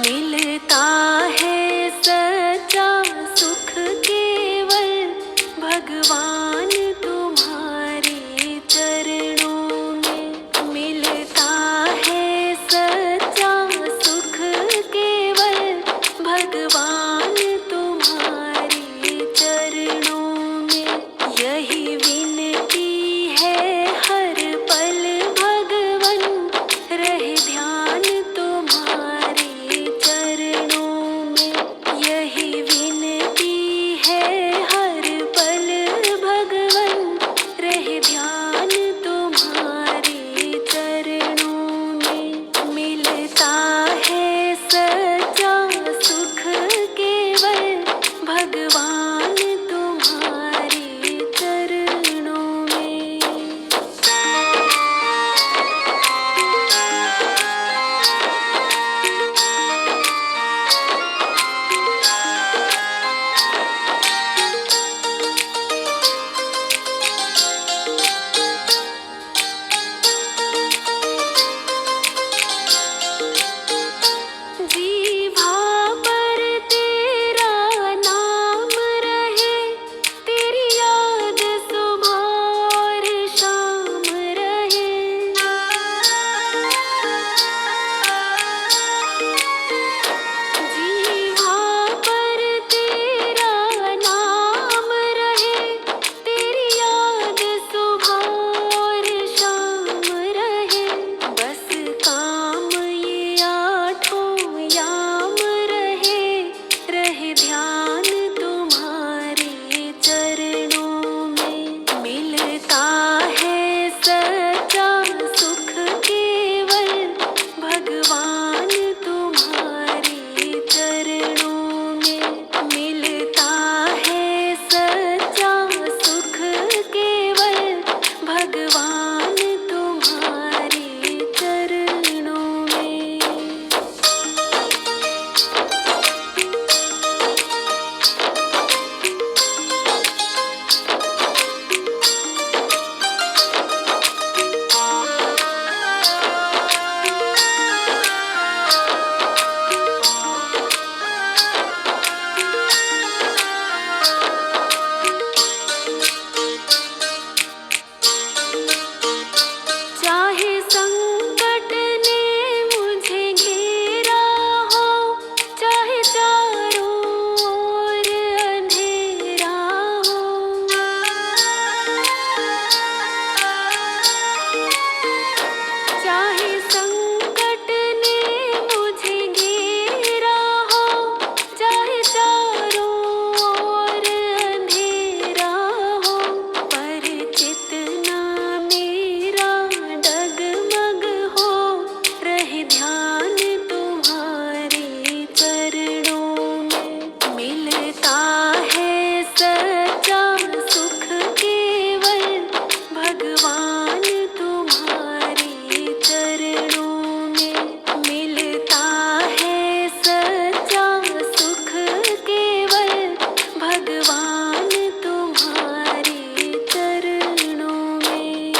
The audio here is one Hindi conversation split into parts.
मिलता है सच्चा सुख केवल भगवान तुम्हारे चरणों में। मिलता है सच्चा सुख केवल भगवान तुम्हारे चरणों में। यही विनती है हर पल भगवन, रहे ध्यान तुम्हारे चरणों में। यही विनती है हर पल भगवन, रहे ध्यान तुम्हारे चरणों में। मिलता है सच्चा सुख केवल भगवान तुम्हारे चरणों में। जीभा पर तेरा नाम रहे, तेरी याद सुबह और शाम रहे। जीभा पर तेरा नाम रहे, तेरी याद सुबह और शाम रहे। बस काम ये आठों याम रहे, रहे ध्यान तुम्हारे चरणों में। मिलता है सच्चा सुख केवल भगवान तुम्हारे चरणों में। मिलता है सच्चा सुख केवल भगवान तुम्हारे चरणों में। चाहे संकट ने मुझे घेरा हो, चाहे चारों ओर अंधेरा हो। चाहे संकट ने मुझे घेरा हो, चाहे चारों ओर अंधेरा हो। पर चितना मेरा डगमग हो, रहे ध्यान तुम्हारे चरणों में। मिलता है सच्चा सुख केवल भगवान तुम्हारे चरणों में। मिलता है सच्चा सुख केवल भगवान तुम्हारे चरणों में।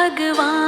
भगवान